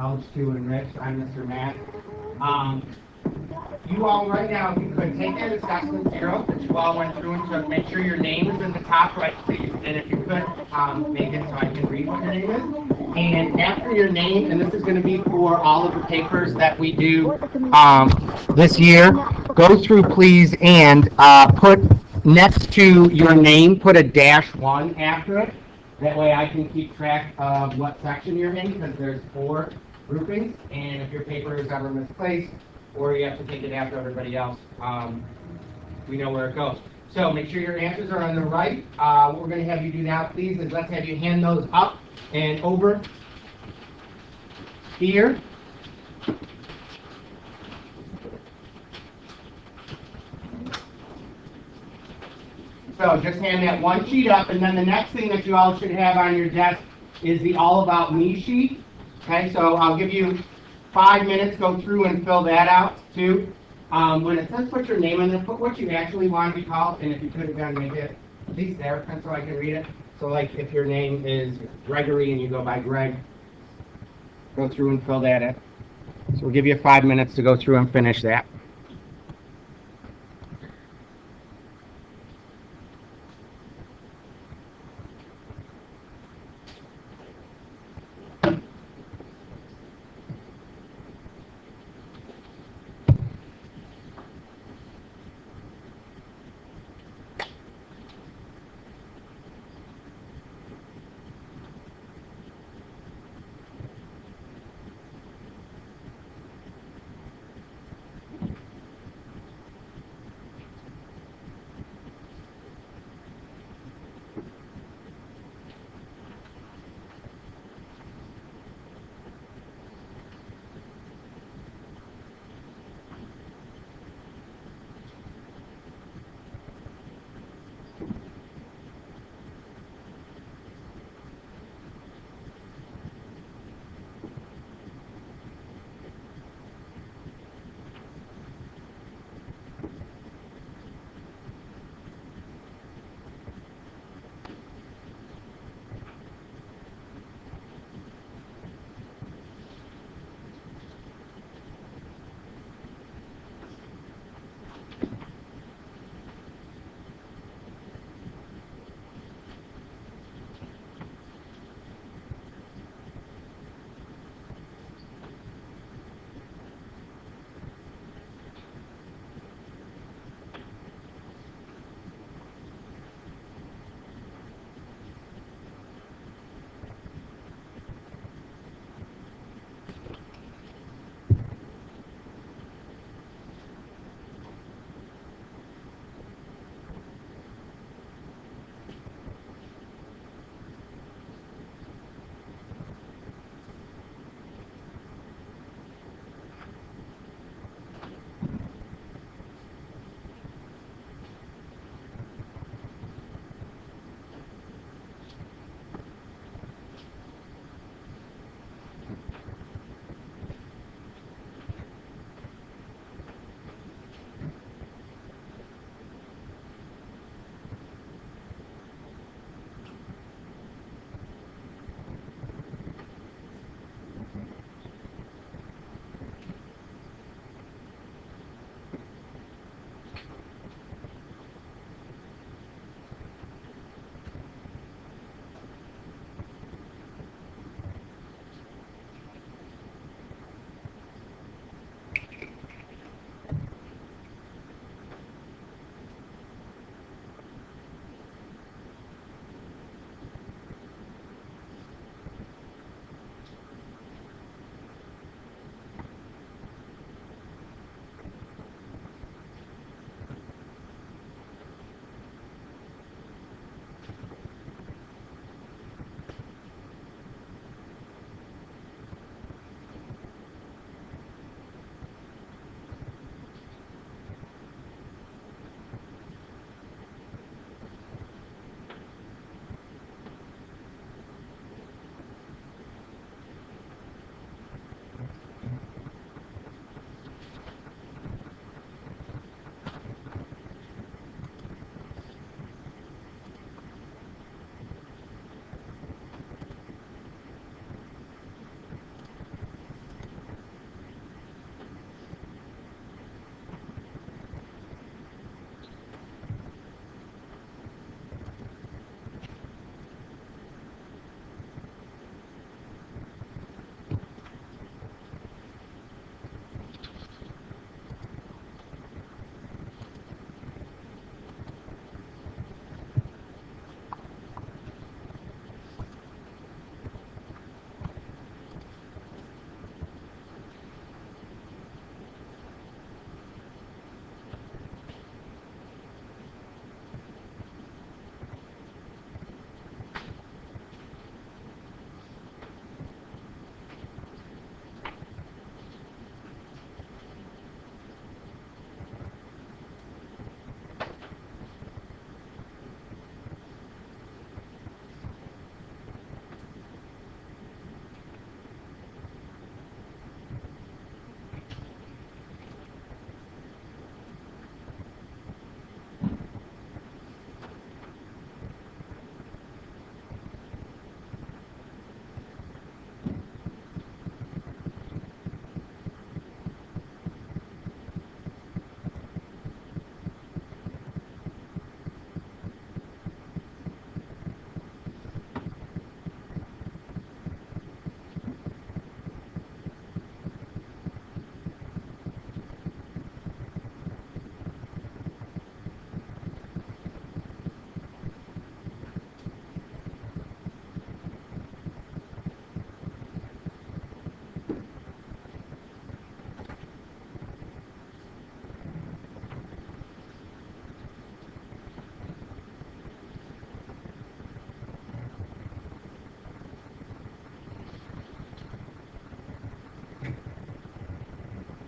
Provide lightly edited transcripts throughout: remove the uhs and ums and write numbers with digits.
Algebra 2 Enriched. I'm Mr. Matt. You all right now, if you could take that assessment zero that you all went through and took, make sure your name is in the top right, please. And if you could, make it so I can read what your name is. And after your name, and this is going to be for all of the papers that we do this year, go through please and put next to your name, put a -1 after it. That way I can keep track of what section you're in, because there's 4 groupings, and if your paper is ever misplaced, or you have to take it after everybody else, we know where it goes. So make sure your answers are on the right. What we're going to have you do now, please, is let's have you hand those up and over here. So just hand that one sheet up, and then the next thing that you all should have on your desk is the All About Me sheet. Okay, so I'll give you 5 minutes, go through and fill that out too. When it says put your name in there, put what you actually want to be called, and if you could again make it at least there, so I can read it. So like if your name is Gregory and you go by Greg, go through and fill that in. So we'll give you 5 minutes to go through and finish that.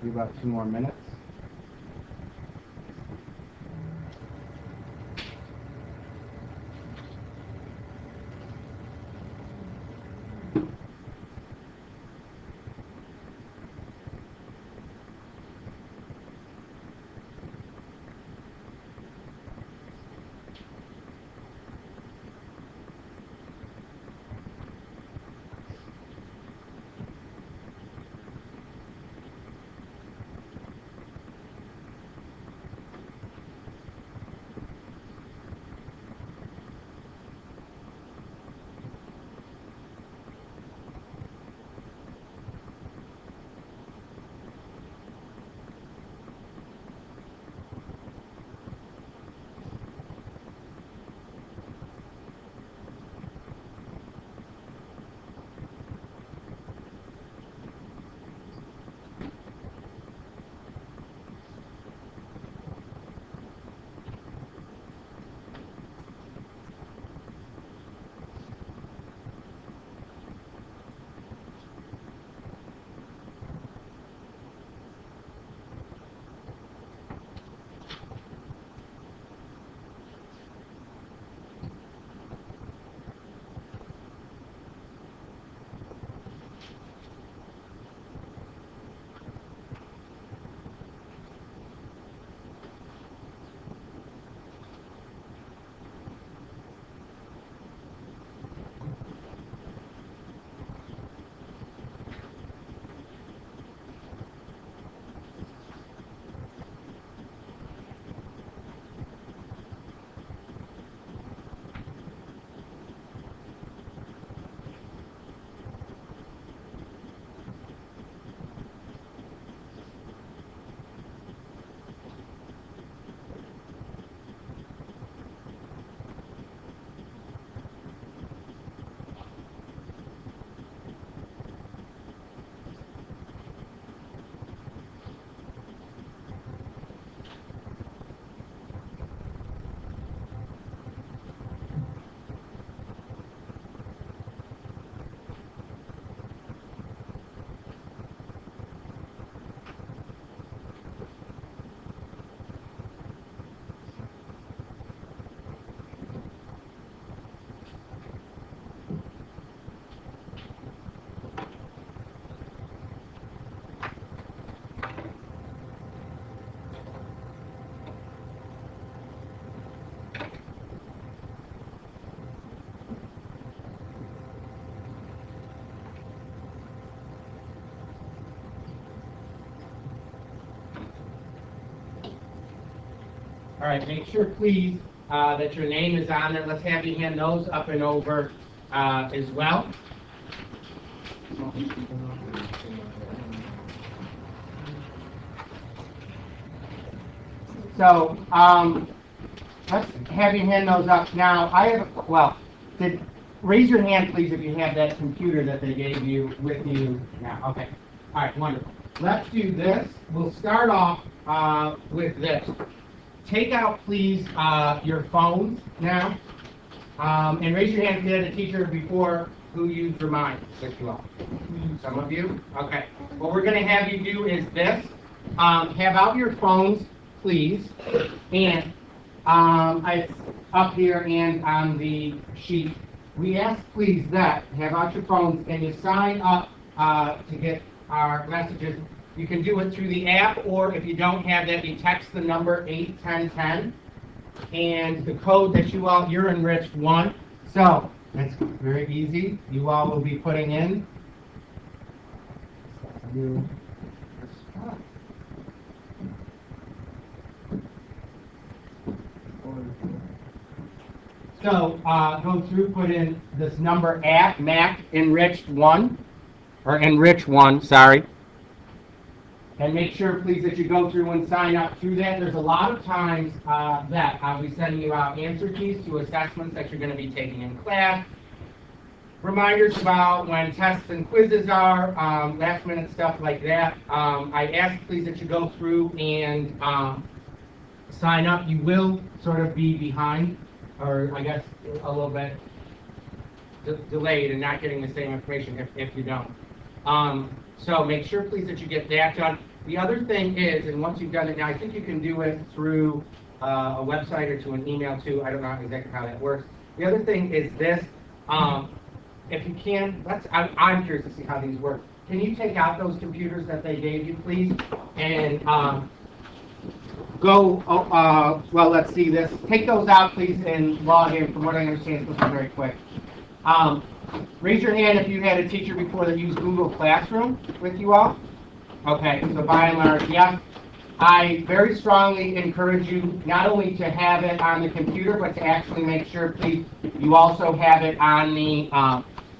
Be about 2 more minutes. All right, make sure, please, that your name is on there. Let's have you hand those up and over as well. So, let's have you hand those up. Now, raise your hand, please, if you have that computer that they gave you with you now. Okay. All right, wonderful. Let's do this. We'll start off with this. Take out, please, your phones now, and raise your hand if you had a teacher before who used your mind, if you will. Some of you? Okay. What we're going to have you do is this. Have out your phones, please, and it's up here and on the sheet. We ask, please, that have out your phones and you sign up to get our messages. You can do it through the app, or if you don't have that, you text the number 81010 and the code that you're Enriched 1. So it's very easy. You all will be putting in. So go through, put in this number at Mac Enriched 1, or Enrich 1, sorry. And make sure, please, that you go through and sign up through that. There's a lot of times that I'll be sending you out answer keys to assessments that you're going to be taking in class. Reminders about when tests and quizzes are, last minute stuff like that. I ask, please, that you go through and sign up. You will sort of be behind, or I guess a little bit delayed and not getting the same information if you don't. So make sure, please, that you get that done. The other thing is, and once you've done it, now I think you can do it through a website or to an email too. I don't know exactly how that works. The other thing is this. If you can, I'm curious to see how these work. Can you take out those computers that they gave you, please? And well, let's see this. Take those out, please, and log in. From what I understand, this is very quick. Raise your hand if you had a teacher before that used Google Classroom with you all. Okay, so by and large, yes. I very strongly encourage you not only to have it on the computer, but to actually make sure, please, you also have it on the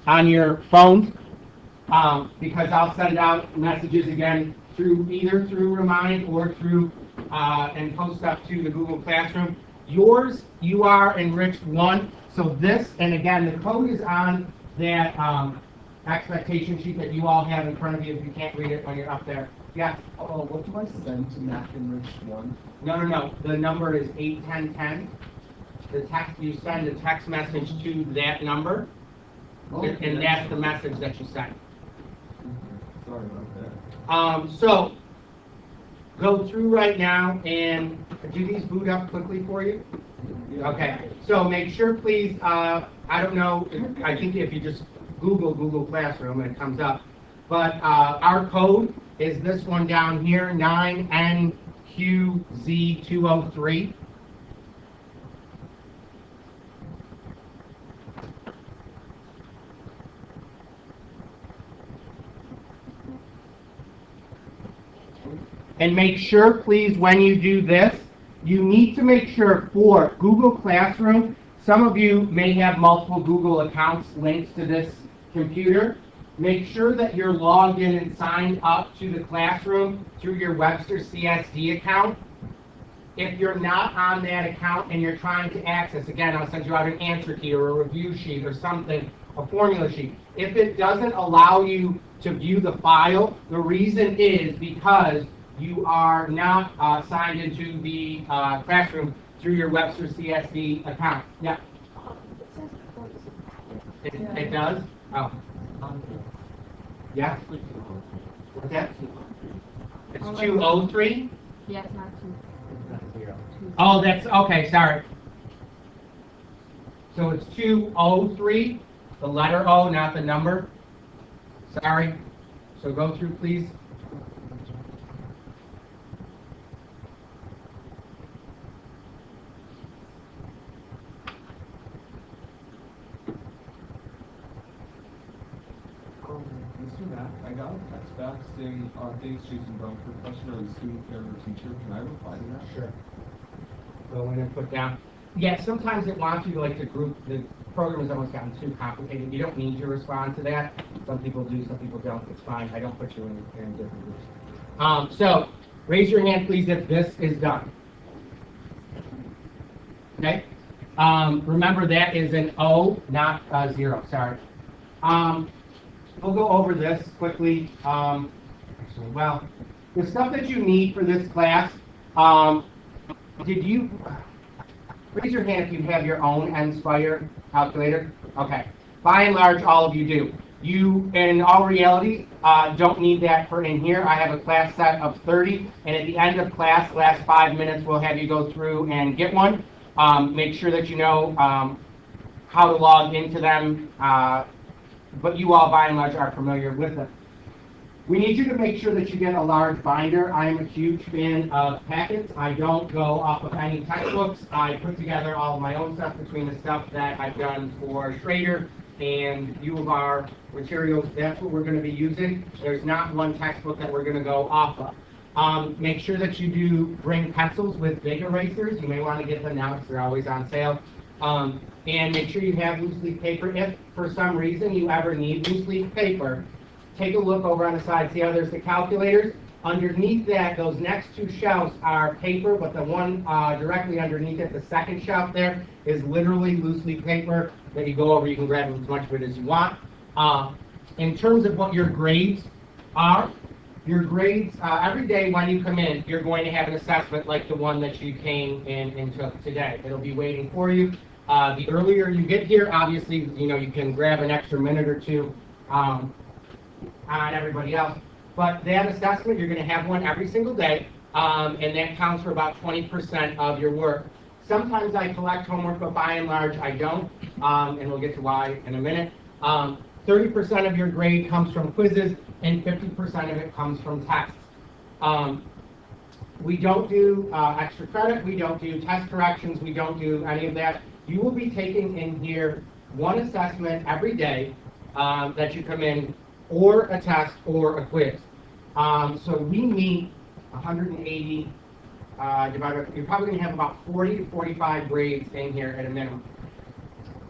on your phone, because I'll send out messages again either through Remind or through and post stuff to the Google Classroom. Yours, you are Enriched 1. So this, and again, the code is on that expectation sheet that you all have in front of you if you can't read it when you're up there. Yeah? What do I send to Mac Enriched 1? No. The number is 81010. The text, you send a text message to that number, and that's the message that you send. Sorry about that. So, go through right now and do these boot up quickly for you? Okay, so make sure, please, I don't know, I think if you just Google Classroom and it comes up, but our code is this one down here, 9NQZ203. And make sure, please, when you do this, you need to make sure for Google Classroom, some of you may have multiple Google accounts linked to this computer. Make sure that you're logged in and signed up to the classroom through your Webster CSD account. If you're not on that account and you're trying to access, again, I'll send you out an answer key or a review sheet or something, a formula sheet. If it doesn't allow you to view the file, the reason is because you are not signed into the classroom through your Webster CSD account. Yeah? It does? Oh. Yeah? What's that? It's 203? Yes, not 2. Oh, that's, okay, sorry. So it's 203, the letter O, not the number. Sorry. So go through, please. Mr. Matt, I got a text back saying, thanks Jason Brown for question or student parent or teacher. Can I reply to that? Sure. Go in and put down. Yeah, sometimes it wants you to group. The program has almost gotten too complicated. You don't need to respond to that. Some people do, some people don't. It's fine. I don't put you in different groups. So raise your hand, please, if this is done. Okay. Remember that is an O, not a 0. Sorry. We'll go over this quickly. Actually, well, the stuff that you need for this class. Did you raise your hand if you have your own Nspire calculator? Okay. By and large, all of you do. You, in all reality, don't need that for in here. I have a class set of 30, and at the end of class, last 5 minutes, we'll have you go through and get one. Make sure that you know how to log into them, but you all, by and large, are familiar with them. We need you to make sure that you get a large binder. I am a huge fan of packets. I don't go off of any textbooks. I put together all of my own stuff between the stuff that I've done for Schrader and U of R materials. That's what we're going to be using. There's not one textbook that we're going to go off of. Make sure that you do bring pencils with big erasers. You may want to get them now because they're always on sale. And make sure you have loose leaf paper. If for some reason you ever need loose leaf paper, take a look over on the side. See how there's the calculators? Underneath that, those next two shelves are paper, but the one directly underneath it, the second shelf there, is literally loose leaf paper that you go over. You can grab as much of it as you want. In terms of what your grades are, your grades, every day when you come in, you're going to have an assessment like the one that you came in and took today. It'll be waiting for you. The earlier you get here, obviously, you can grab an extra minute or two on everybody else. But that assessment, you're going to have one every single day, and that counts for about 20% of your work. Sometimes I collect homework, but by and large, I don't, and we'll get to why in a minute. 30% of your grade comes from quizzes, and 50% of it comes from tests. We don't do extra credit, we don't do test corrections, we don't do any of that. You will be taking in here one assessment every day that you come in, or a test or a quiz. So we meet 180 divided, you're probably going to have about 40 to 45 grades in here at a minimum.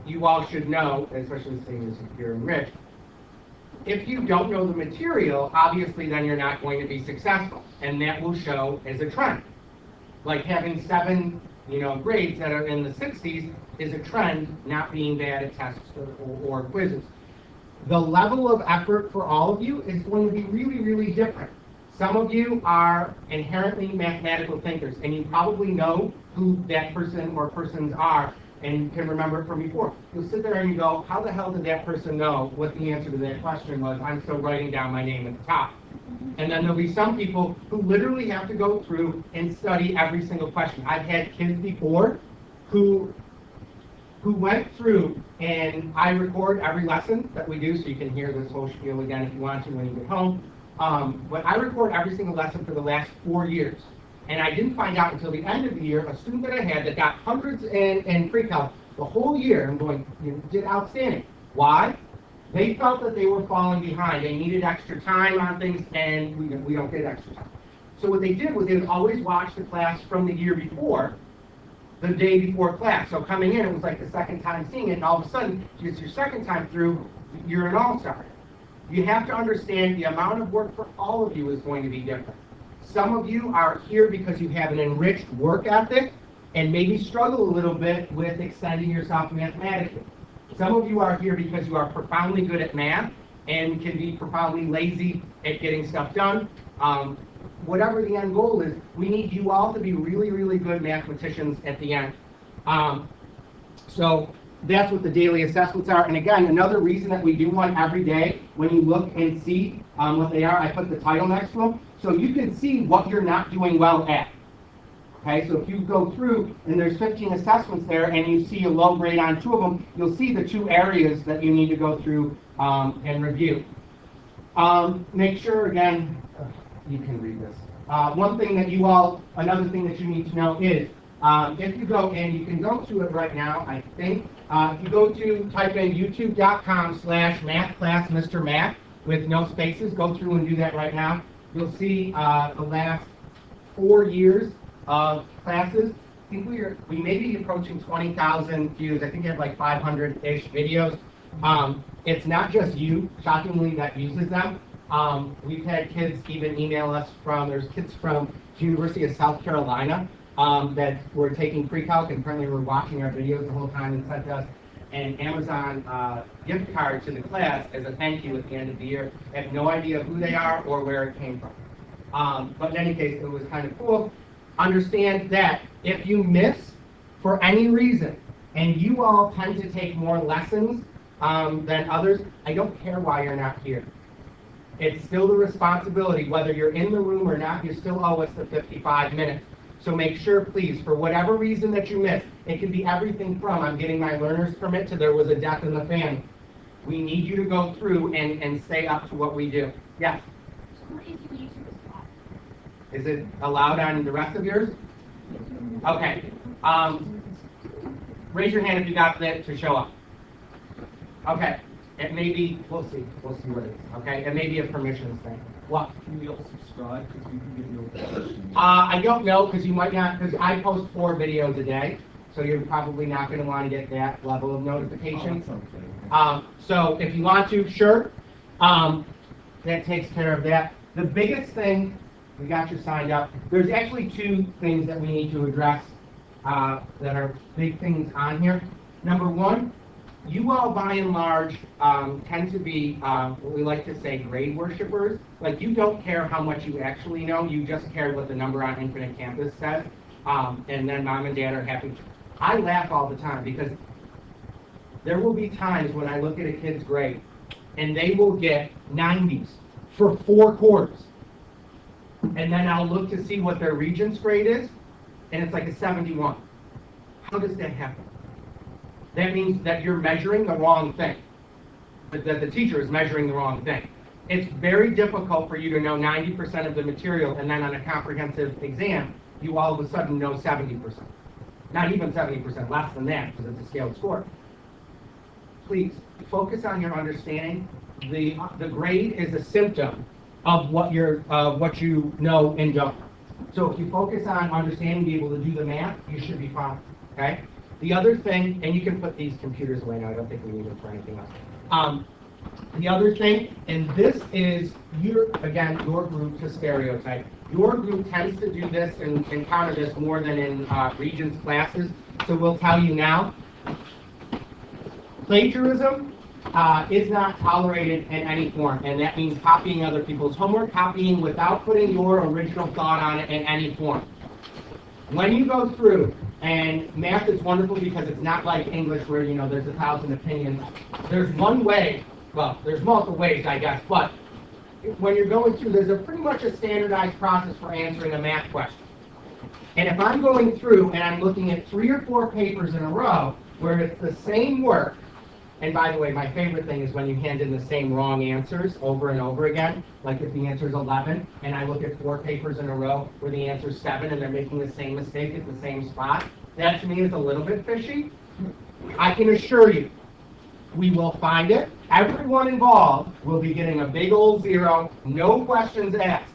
You all should know, especially the seniors here Enriched, if you don't know the material, obviously then you're not going to be successful, and that will show as a trend. Like having 7 grades that are in the 60s is a trend, not being bad at tests or quizzes. The level of effort for all of you is going to be really, really different. Some of you are inherently mathematical thinkers, and you probably know who that person or persons are, and you can remember it from before. You'll sit there and you go, how the hell did that person know what the answer to that question was? I'm still writing down my name at the top. And then there'll be some people who literally have to go through and study every single question. I've had kids before who went through, and I record every lesson that we do, so you can hear this whole spiel again if you want to when you get home. But I record every single lesson for the last 4 years. And I didn't find out until the end of the year, a student that I had that got hundreds in pre-calc the whole year, and going, you did outstanding. Why? They felt that they were falling behind. They needed extra time on things, and we don't get extra time. So what they did was they would always watch the class from the year before, the day before class. So coming in, it was like the second time seeing it, and all of a sudden, it's your second time through, you're an all-star. You have to understand the amount of work for all of you is going to be different. Some of you are here because you have an enriched work ethic and maybe struggle a little bit with extending yourself mathematically. Some of you are here because you are profoundly good at math and can be profoundly lazy at getting stuff done. Whatever the end goal is, we need you all to be really, really good mathematicians at the end. So that's what the daily assessments are. And again, another reason that we do one every day, when you look and see what they are, I put the title next to them, so you can see what you're not doing well at. Okay, so if you go through and there's 15 assessments there and you see a low grade on 2 of them, you'll see the 2 areas that you need to go through and review. Make sure, again, you can read this. One thing that another thing that you need to know is, if you go, and you can go to it right now, I think, if you go to type in youtube.com/mathclassmrmath with no spaces, go through and do that right now. You'll see the last 4 years of classes. I think we may be approaching 20,000 views. I think you have like 500-ish videos. It's not just you, shockingly, that uses them. We've had kids even email us there's kids from the University of South Carolina that were taking pre-calc and apparently were watching our videos the whole time and sent us an Amazon gift card to the class as a thank you at the end of the year. I have no idea who they are or where it came from. But in any case, it was kind of cool. Understand that if you miss for any reason, and you all tend to take more lessons than others, I don't care why you're not here. It's still the responsibility, whether you're in the room or not, you still owe us the 55 minutes. So make sure, please, for whatever reason that you missed, it can be everything from I'm getting my learner's permit to there was a death in the family. We need you to go through and stay up to what we do. Yes? Is it allowed on the rest of yours? Okay. Raise your hand if you got that to show up. Okay. It may be, we'll see what it is. Okay. It may be a permissions thing. What? Can we all subscribe because we can get notifications? I don't know, because you might not, because I post 4 videos a day, so you're probably not going to want to get that level of notification. Oh, that's okay. So if you want to, sure. That takes care of that. The biggest thing, we got you signed up. There's actually 2 things that we need to address that are big things on here. Number 1, you all by and large tend to be what we like to say grade worshipers. Like, you don't care how much you actually know, you just care what the number on Infinite Campus says, and then mom and dad are happy. I laugh all the time because there will be times when I look at a kid's grade and they will get 90s, for 4 quarters. And then I'll look to see what their Regents grade is, and it's like a 71. How does that happen? That means that you're measuring the wrong thing. That the teacher is measuring the wrong thing. It's very difficult for you to know 90% of the material, and then on a comprehensive exam, you all of a sudden know 70%. Not even 70%, less than that, because it's a scaled score. Please, focus on your understanding. The grade is a symptom of what you know and don't. So if you focus on understanding, be able to do the math, you should be fine, okay? The other thing, and you can put these computers away now, I don't think we need them for anything else. The other thing, and this is, your group to stereotype. Your group tends to do this and encounter this more than in Regents classes, so we'll tell you now. Plagiarism is not tolerated in any form, and that means copying other people's homework, copying without putting your original thought on it in any form. When you go through, and math is wonderful because it's not like English where, you know, there's 1,000 opinions. There's one way, well, there's multiple ways, I guess, but when you're going through, there's pretty much a standardized process for answering a math question. And if I'm going through and I'm looking at 3 or 4 papers in a row where it's the same work, and by the way, my favorite thing is when you hand in the same wrong answers over and over again, like if the answer is 11, and I look at 4 papers in a row where the answer is 7 and they're making the same mistake at the same spot, that to me is a little bit fishy. I can assure you, we will find it. Everyone involved will be getting a big old 0, no questions asked.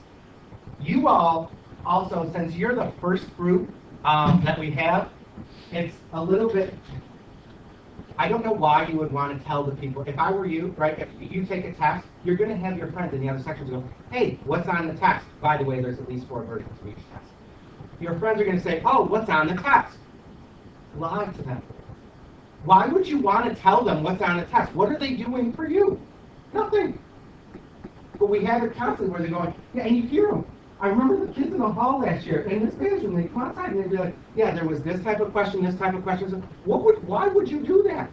You all, also, since you're the first group that we have, it's a little bit, I don't know why you would want to tell the people. If I were you, right, if you take a test, you're going to have your friends in the other sections go, hey, what's on the test? By the way, there's at least 4 versions of each test. Your friends are going to say, oh, what's on the test? Lie to them. Why would you want to tell them what's on the test? What are they doing for you? Nothing. But we have it constantly where they're going, yeah, and you hear them. I remember the kids in the hall last year, in this classroom, they come outside and they'd be like, yeah, there was this type of question, this type of question. Why would you do that?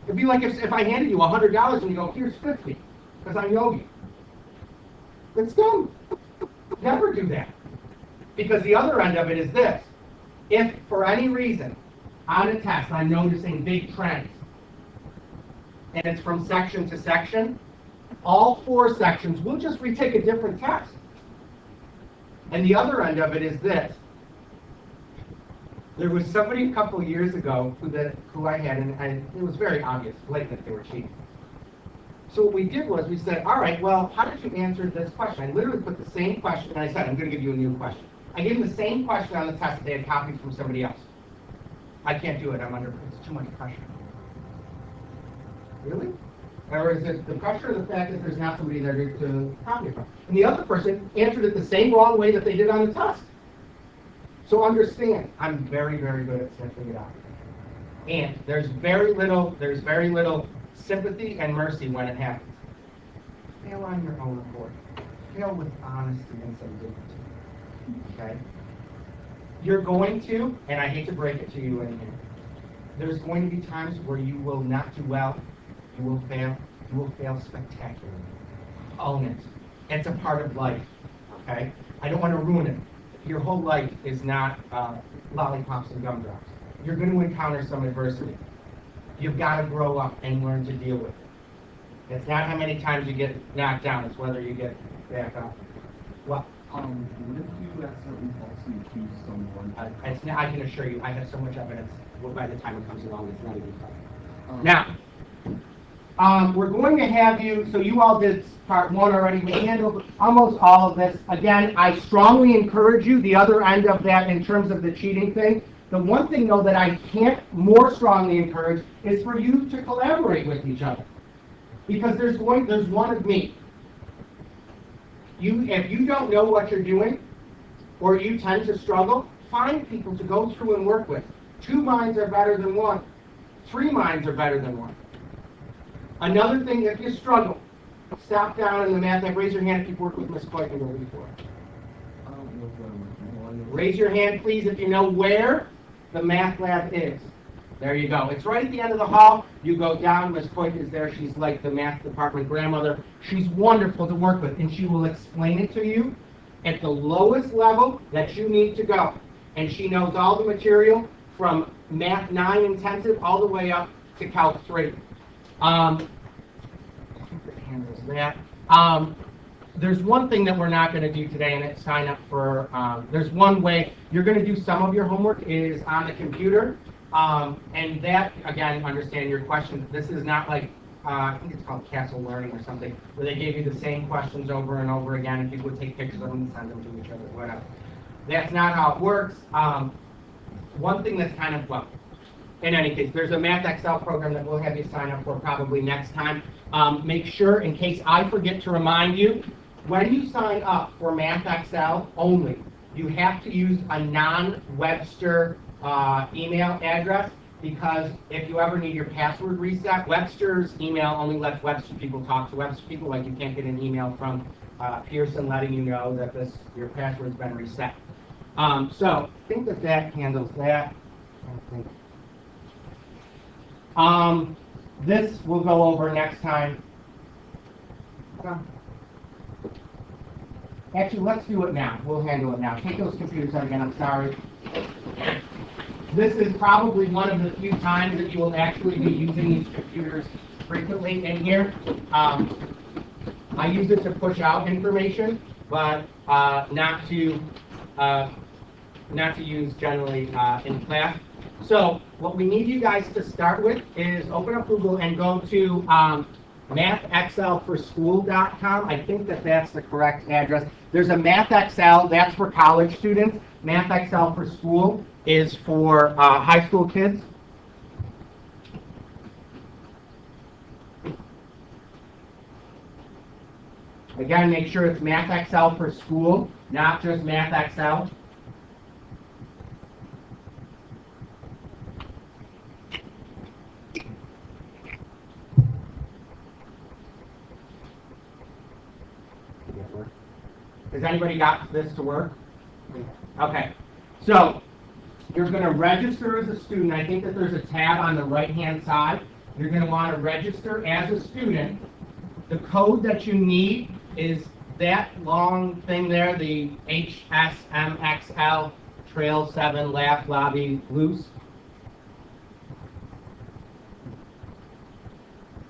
It'd be like if I handed you $100 and you go, here's 50, because I know you. It's dumb. Never do that. Because the other end of it is this. If, for any reason, on a test, I'm noticing big trends, and it's from section to section, all 4 sections, we'll just retake a different test. And the other end of it is this. There was somebody a couple of years ago who I had, and it was very obvious, blatant, they were cheating. So what we did was we said, all right, well, how did you answer this question? I literally put the same question, and I said, I'm going to give you a new question. I gave them the same question on the test that they had copied from somebody else. I can't do it. It's too much pressure. Really? Or is it the pressure or the fact that there's not somebody there to copy from? And the other person answered it the same wrong way that they did on the test. So understand, I'm very, very good at sniffing it out. And there's very little sympathy and mercy when it happens. Fail on your own accord. Fail with honesty and some dignity. Okay? You're going to, and I hate to break it to you in here, there's going to be times where you will not do well. You will fail. You will fail spectacularly. Own it. It's a part of life. Okay? I don't want to ruin it. Your whole life is not lollipops and gumdrops. You're going to encounter some adversity. You've got to grow up and learn to deal with it. It's not how many times you get knocked down. It's whether you get back up. What? What if you accidentally falsely accuse someone? I can assure you, I have so much evidence. Well, by the time it comes along, it's not even funny. Now, we're going to have you, so you all did part 1 already. We handled almost all of this. Again, I strongly encourage you, the other end of that in terms of the cheating thing. The one thing, though, that I can't more strongly encourage is for you to collaborate with each other. Because there's one of me. If you don't know what you're doing, or you tend to struggle, find people to go through and work with. 2 minds are better than 1. 3 minds are better than 1. Another thing, if you struggle, stop down in the math lab, raise your hand if you've worked with Ms. Coykin before. Raise your hand, please, if you know where the math lab is. There you go. It's right at the end of the hall. You go down. Miss Coit is there. She's like the math department grandmother. She's wonderful to work with, and she will explain it to you at the lowest level that you need to go. And she knows all the material from Math 9 intensive all the way up to Calc 3. I think that handles that. There's one thing that we're not going to do today, and it's sign up for, there's one way. You're going to do some of your homework is on the computer. And that, again, understand your questions. This is not like, I think it's called Castle Learning or something, where they gave you the same questions over and over again, and people would take pictures of them and send them to each other, whatever. That's not how it works. One thing that's kind of, well, in any case, there's a Math Excel program that we'll have you sign up for probably next time. Make sure, in case I forget to remind you, when you sign up for Math Excel only, you have to use a non-Webster email address, because if you ever need your password reset, Webster's email only lets Webster people talk to Webster people. Like, you can't get an email from Pearson letting you know that your password's been reset. So I think that handles that. This we'll go over next time. Actually, let's do it now. We'll handle it now. Take those computers out again. I'm sorry. This is probably one of the few times that you will actually be using these computers frequently in here. I use it to push out information, but not to use generally in class. So what we need you guys to start with is open up Google and go to mathexcelforschool.com. I think that's the correct address. There's a Math Excel, that's for college students. Math Excel for School is for high school kids. Again, make sure it's Math Excel for School, not just Math Excel. Has anybody got this to work? Okay. So you're going to register as a student. I think that there's a tab on the right-hand side. You're going to want to register as a student. The code that you need is that long thing there, the HSMXL Trail 7 Laugh Lobby Loose.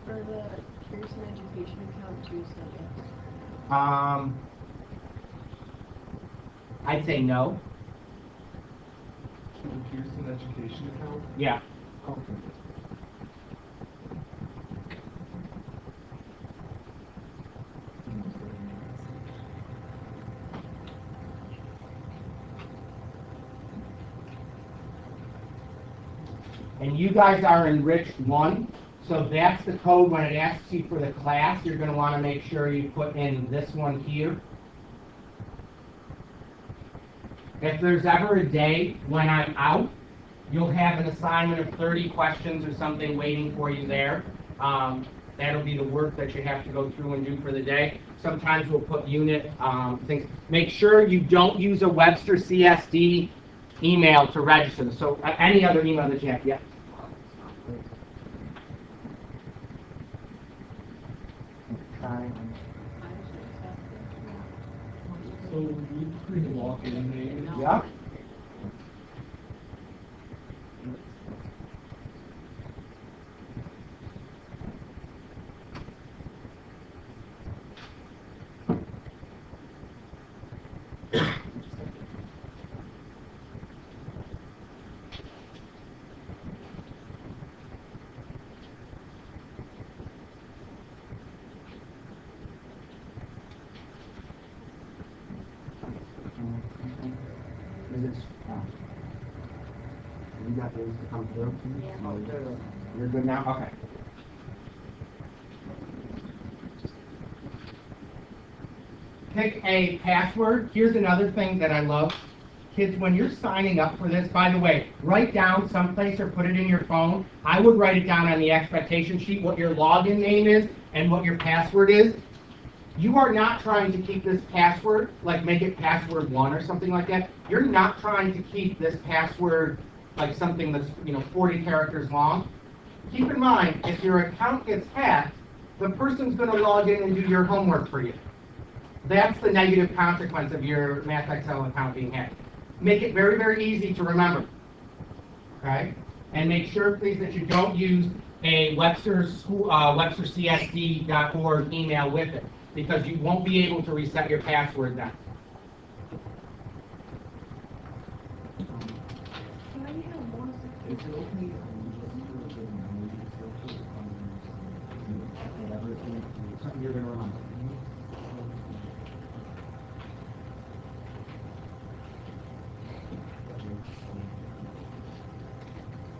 For the Pearson Education account, choose subjects. I'd say no. The Pearson Education account? Yeah. Okay. And you guys are Enriched 1, so that's the code. When it asks you for the class, you're going to want to make sure you put in this one here. If there's ever a day when I'm out, you'll have an assignment of 30 questions or something waiting for you there. That'll be the work that you have to go through and do for the day. Sometimes we'll put unit things. Make sure you don't use a Webster CSD email to register. So any other email that you have, yeah. So you create a login name. Yeah. You got those to come through? Yeah. Oh, you're good now? Okay. Pick a password. Here's another thing that I love. Kids, when you're signing up for this, by the way, write down someplace or put it in your phone. I would write it down on the expectation sheet what your login name is and what your password is. You are not trying to keep this password, like make it password 1 or something like that. You're not trying to keep this password like something that's, 40 characters long, keep in mind, if your account gets hacked, the person's going to log in and do your homework for you. That's the negative consequence of your MathXL account being hacked. Make it very, very easy to remember. Okay? And make sure, please, that you don't use a webstercsd.org email with it, because you won't be able to reset your password then. Is it okay? Something you're going to remember.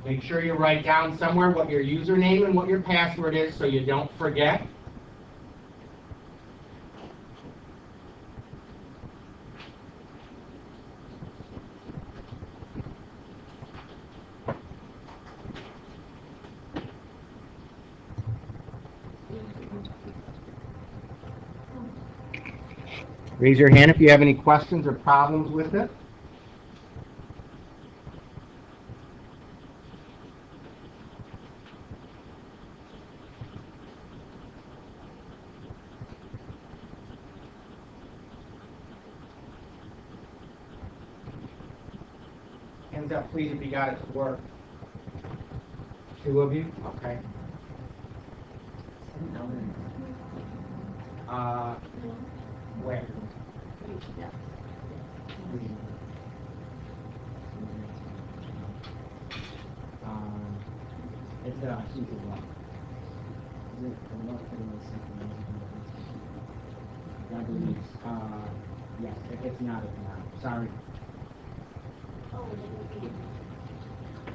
Make sure you write down somewhere what your username and what your password is so you don't forget. Raise your hand if you have any questions or problems with it. Hands up, please, if you got it to work. 2 of you? Okay. Where? It's she's a block. Is it a block for the second? I believe. Yes, if it's not, it's not. Sorry.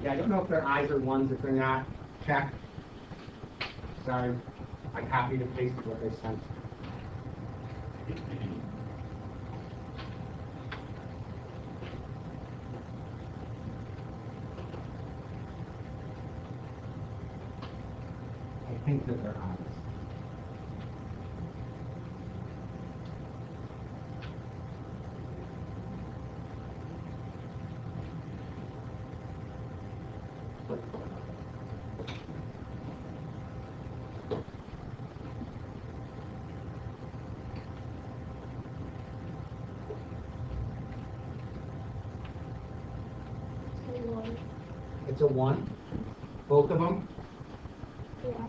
Yeah, I don't know if they're eyes or ones. If they're not, check. Sorry, I copied and pasted what they sent. I think that they're eyes. It's a 1. Both of them? Yeah.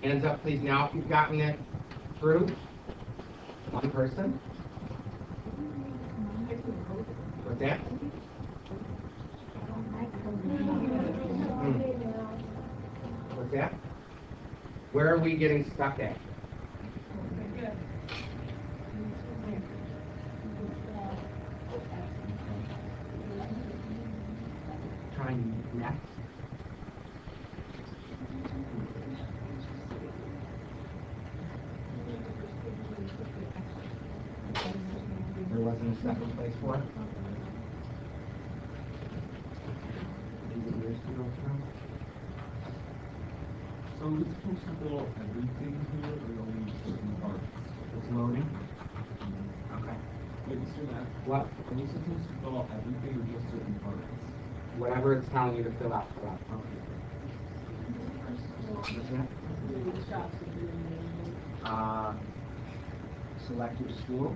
Hands up, please, now if you've gotten it through. One person. What's that? What's that? Where are we getting stuck at? Trying next. There wasn't a second place for it? So it's supposed to fill out everything here, or only certain parts? It's loading. Okay. Wait, Mr. Matt, What? are you supposed to fill out everything or just certain parts? Whatever it's telling you to fill out, fill out. Select your school.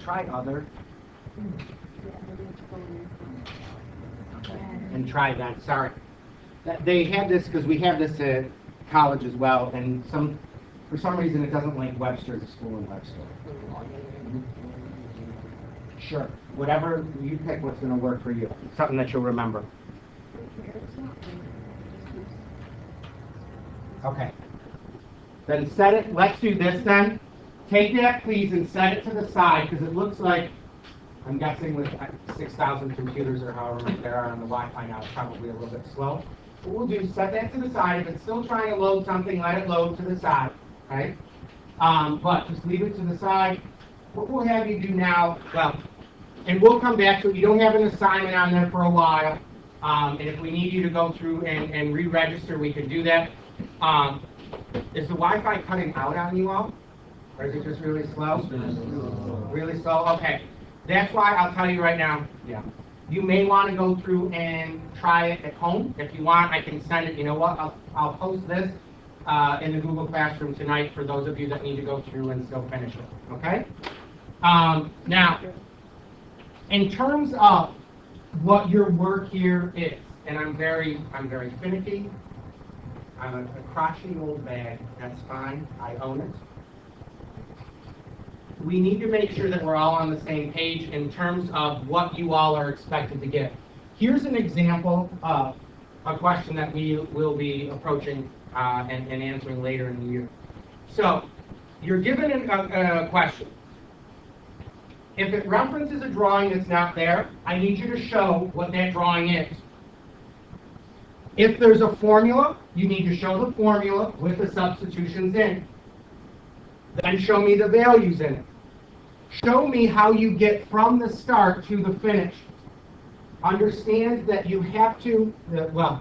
Try other. Okay. And try that. Sorry. They have this because we have this at college as well, and for some reason it doesn't link Webster to school in Webster. Sure. Whatever you pick, what's going to work for you. Something that you'll remember. Okay. Then set it. Let's do this then. Take that, please, and set it to the side, because it looks like, I'm guessing with 6,000 computers or however many there are on the Wi-Fi now, it's probably a little bit slow. What we'll do is set that to the side. If it's still trying to load something, let it load to the side. okay? But just leave it to the side. What we'll have you do now, well, and we'll come back to it. You don't have an assignment on there for a while. And if we need you to go through and re-register, we can do that. Is the Wi-Fi cutting out on you all? Or is it just really slow? Really slow? Okay. That's why I'll tell you right now, yeah. You may want to go through and try it at home. If you want, I can send it. You know what? I'll post this in the Google Classroom tonight for those of you that need to go through and still finish it. Okay? Now, in terms of what your work here is, and I'm very finicky. I'm a crotchety old bag. That's fine. I own it. We need to make sure that we're all on the same page in terms of what you all are expected to get. Here's an example of a question that we will be approaching and answering later in the year. So, you're given a question. If it references a drawing that's not there, I need you to show what that drawing is. If there's a formula, you need to show the formula with the substitutions in. Then show me the values in it. Show me how you get from the start to the finish. Understand that you have to, well,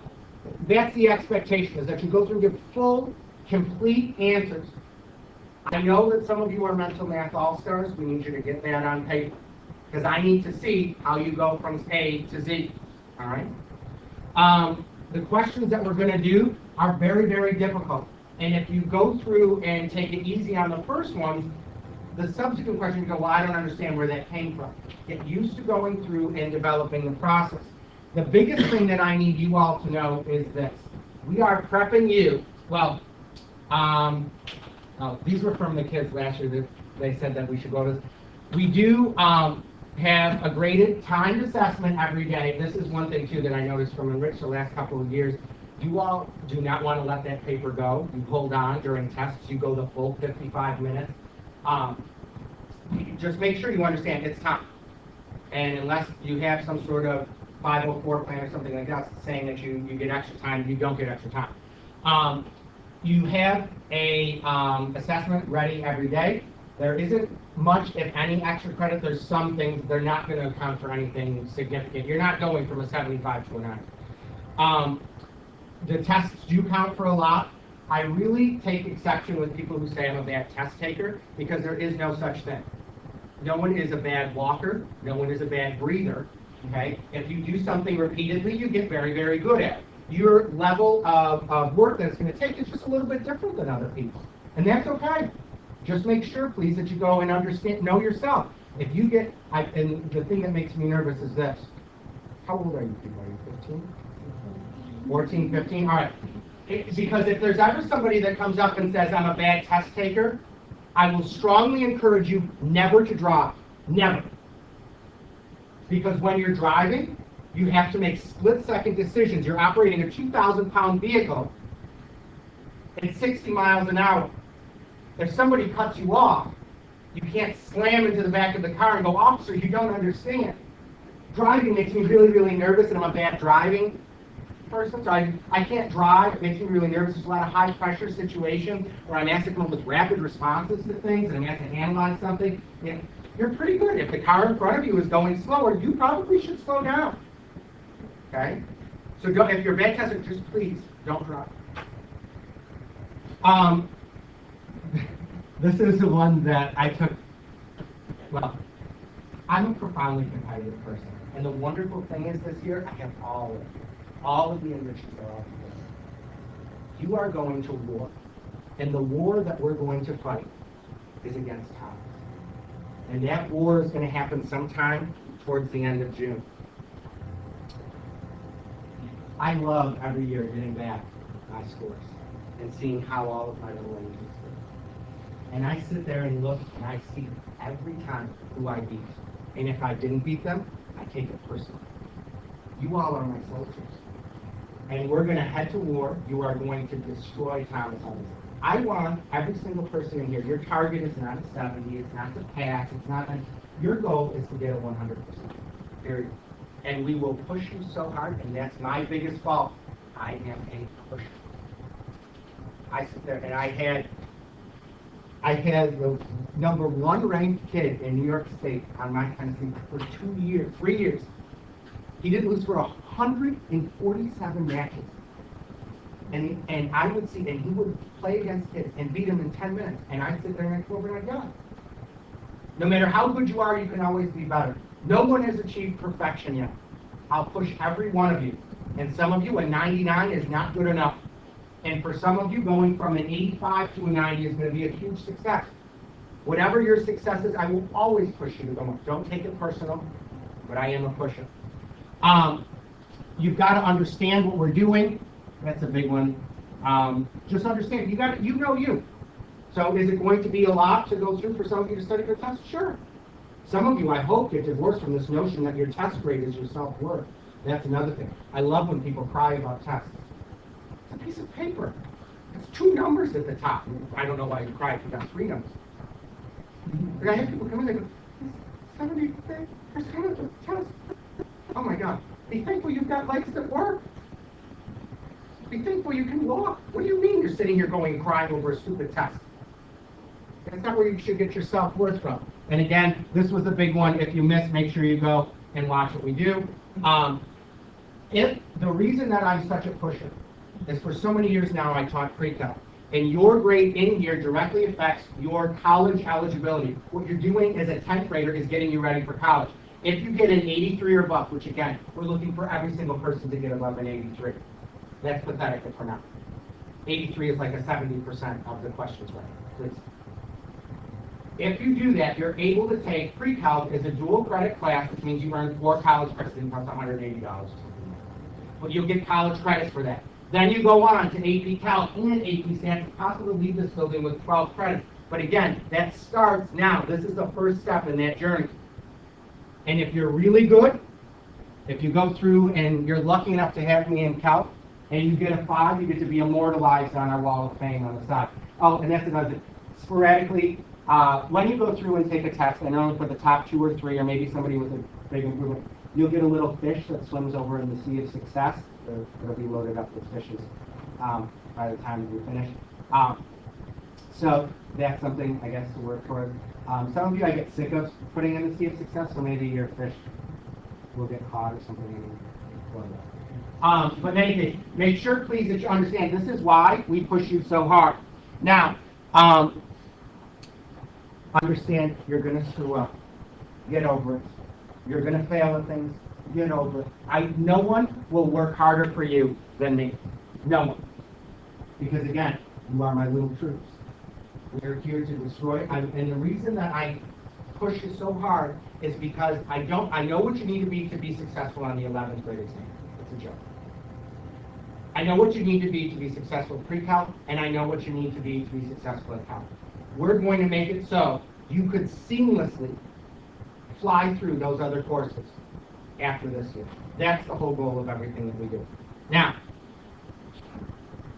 that's the expectation, is that you go through and give full, complete answers. I know that some of you are mental math all-stars. We need you to get that on paper, because I need to see how you go from A to Z, all right? The questions that we're going to do are very, very difficult. And if you go through and take it easy on the first ones, the subsequent questions go, well, I don't understand where that came from. Get used to going through and developing the process. The biggest thing that I need you all to know is this. We are prepping you. Well, these were from the kids last year that they said that we should go to. We do have a graded timed assessment every day. This is one thing, too, that I noticed from Enriched the last couple of years. You all do not want to let that paper go. You hold on during tests. You go the full 55 minutes. Just make sure you understand it's time. And unless you have some sort of 504 plan or something like that saying that you get extra time, you don't get extra time. You have a assessment ready every day. There isn't much, if any, extra credit. There's some things, they're not going to account for anything significant. You're not going from a 75 to a 9. The tests do count for a lot. I really take exception with people who say I'm a bad test taker, because there is no such thing. No one is a bad walker. No one is a bad breather. Okay? If you do something repeatedly, you get very, very good at it. Your level of work that it's going to take is just a little bit different than other people. And that's okay. Just make sure, please, that you go and understand, know yourself. If you get, and the thing that makes me nervous is this. How old are you people? Are you 15? 14, 15? All right. Because if there's ever somebody that comes up and says, I'm a bad test taker, I will strongly encourage you never to drive. Never. Because when you're driving, you have to make split-second decisions. You're operating a 2,000-pound vehicle at 60 miles an hour. If somebody cuts you off, you can't slam into the back of the car and go, officer, you don't understand. Driving makes me really, really nervous, and I'm a bad driving person, so I can't drive. It makes me really nervous. There's a lot of high-pressure situations where I'm asked to come up with rapid responses to things, and I'm asked to analyze something. And you're pretty good. If the car in front of you is going slower, you probably should slow down. Okay? So if you're a bad tester, just please don't drive. This is the one that I took. Well, I'm a profoundly competitive person, and the wonderful thing is this year I have all of the enrichers are all together. You are going to war, and the war that we're going to fight is against Thomas. And that war is going to happen sometime towards the end of June. I love every year getting back my scores and seeing how all of my little angels did. And I sit there and look, and I see every time who I beat. And if I didn't beat them, I take it personally. You all are my soldiers. And we're going to head to war. You are going to destroy Thomas Edison. I want every single person in here. Your target is not a 70. It's not to pass. It's not. Your goal is to get a 100%. Period. And we will push you so hard, and that's my biggest fault. I am a pusher. I sit there, and I had I had the #1 ranked kid in New York State on my tennis team for 3 years. He didn't lose for 147 matches. And I would see, and he would play against kids and beat them in 10 minutes. And I'd sit there and I'd go over and I'd yell. No matter how good you are, you can always be better. No one has achieved perfection yet. I'll push every one of you. And some of you, a 99 is not good enough. And for some of you, going from an 85 to a 90 is going to be a huge success. Whatever your success is, I will always push you to go more. Don't take it personal, but I am a pusher. You've got to understand what we're doing. That's a big one. Just understand, you know you. So is it going to be a lot to go through for some of you to study for tests? Sure. Some of you, I hope, get divorced from this notion that your test grade is your self-worth. That's another thing. I love when people cry about tests. It's a piece of paper. It's 2 numbers at the top. I don't know why you cry if you got 3 numbers. But I have people come in and go, 70% of the test. Oh my God. Be thankful you've got legs that work. Be thankful you can walk. What do you mean you're sitting here going and crying over a stupid test? That's not where you should get your self-worth from. And again, this was a big one. If you miss, make sure you go and watch what we do. If the reason that I'm such a pusher is for so many years now I taught pre-cal, and your grade in here directly affects your college eligibility. What you're doing as a 10th grader is getting you ready for college. If you get an 83 or above, which again, we're looking for every single person to get above an 83. That's pathetic for now. 83 is like a 70% of the questions right, please. If you do that, you're able to take pre-calc as a dual credit class, which means you earn 4 college credits. It costs $180 or something. But you'll get college credits for that. Then you go on to AP Calc and AP Stats. It's possible to leave this building with 12 credits. But again, that starts now. This is the first step in that journey. And if you're really good, if you go through and you're lucky enough to have me in Calc, and you get a 5, you get to be immortalized on our wall of fame on the side. Oh, and that's another thing. Sporadically, when you go through and take a test, and only for the top 2 or 3, or maybe somebody with a big improvement, you'll get a little fish that swims over in the sea of success. It'll be loaded up with fishes by the time we finish. So that's something, I guess, to work toward. Some of you I get sick of putting in the sea of success, so maybe your fish will get caught or something. But in any case, make sure, please, that you understand this is why we push you so hard. Now, understand you're going to screw up. Get over it. You're going to fail at things. Get over it. No one will work harder for you than me. No one. Because again, you are my little troops. We're here to destroy. And the reason that I push you so hard is because I know what you need to be successful on the 11th grade exam. It's a joke. I know what you need to be successful at pre-calc, and I know what you need to be successful at calc. We're going to make it so you could seamlessly fly through those other courses after this year. That's the whole goal of everything that we do. Now,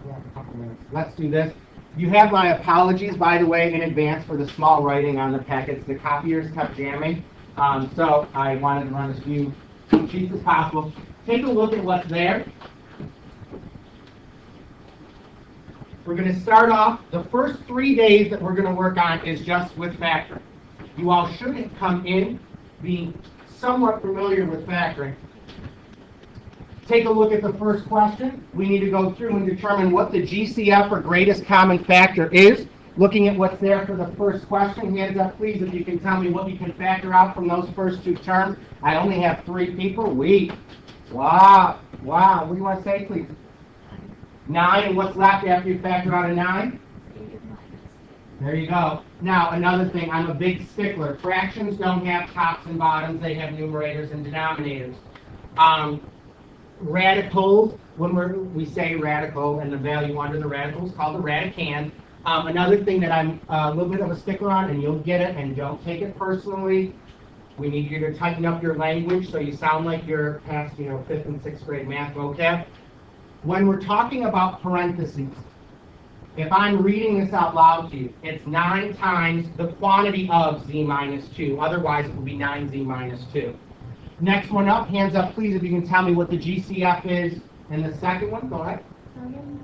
we have a couple minutes. Let's do this. You have my apologies, by the way, in advance for the small writing on the packets. The copiers kept jamming, so I wanted to run as few sheets as possible. Take a look at what's there. We're going to start off, the first 3 days that we're going to work on is just with factoring. You all should have come in being somewhat familiar with factoring. Take a look at the first question. We need to go through and determine what the GCF, or greatest common factor, is. Looking at what's there for the first question, hands up please if you can tell me what you can factor out from those first 2 terms. I only have 3 people. Wow. What do you want to say, please? 9, and what's left after you factor out a 9? There you go. Now, another thing, I'm a big stickler. Fractions don't have tops and bottoms, they have numerators and denominators. Radicals, when we say radical and the value under the radical is called the radicand. Another thing that I'm a little bit of a stickler on, and you'll get it, and don't take it personally, we need you to tighten up your language so you sound like you're past, 5th and 6th grade math vocab. When we're talking about parentheses, if I'm reading this out loud to you, it's 9 times the quantity of z minus 2. Otherwise, it would be 9z minus 2. Next one up, hands up please if you can tell me what the GCF is. And the second one, go ahead.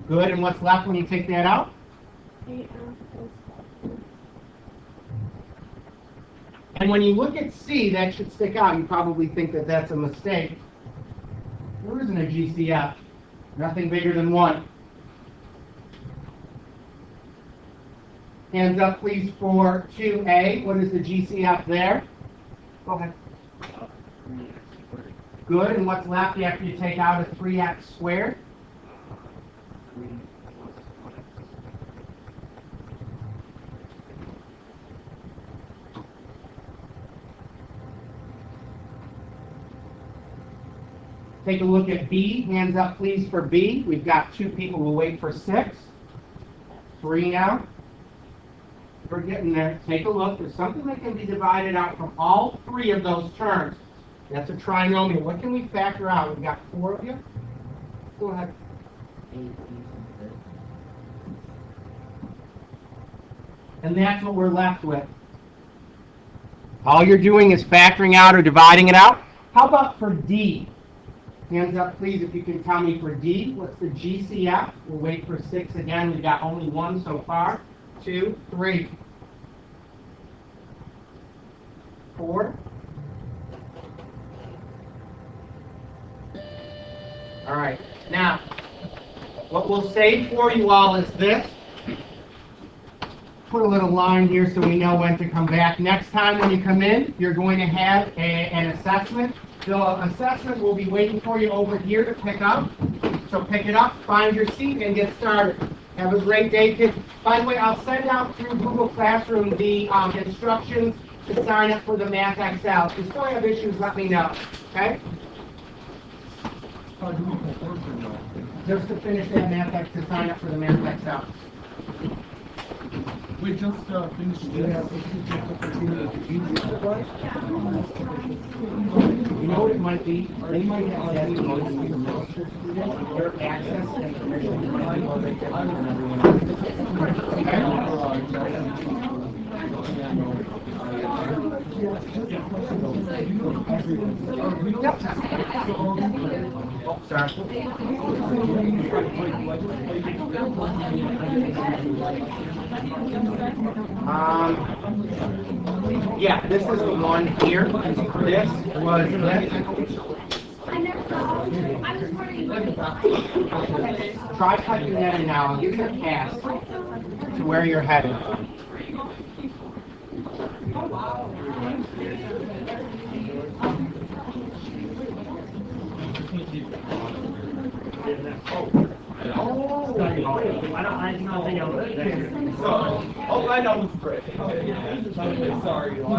Good, and what's left when you take that out? And when you look at C, that should stick out. You probably think that that's a mistake. There isn't a GCF. Nothing bigger than 1. Hands up, please, for 2A. What is the GCF there? Go ahead. Good. And what's left after you take out a 3x squared? Take a look at B. Hands up, please, for B. We've got 2 people. We'll wait for 6. 3 now. We're getting there. Take a look. There's something that can be divided out from all 3 of those terms. That's a trinomial. What can we factor out? We've got 4 of you. Go ahead. And that's what we're left with. All you're doing is factoring out or dividing it out. How about for D? Hands up, please, if you can tell me for D. What's the GCF? We'll wait for 6 again. We've got only 1 so far. 2, 3, 4. All right. Now, what we'll say for you all is this. Put a little line here so we know when to come back. Next time when you come in, you're going to have an assessment. The assessment will be waiting for you over here to pick up. So pick it up, find your seat, and get started. Have a great day, kids. By the way, I'll send out through Google Classroom the instructions to sign up for the Math Excel. If you still have issues, let me know. Okay? Just to finish that Math Excel, to sign up for the Math Excel. We just finished this. You know what it might be? They might have that their access and permission might be over there than everyone yeah, this is the one here. This was try typing that in now and give it a pass to where you're headed. Oh, I know it's great. Sorry. If I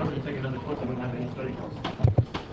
were to take another course, I wouldn't have any study course.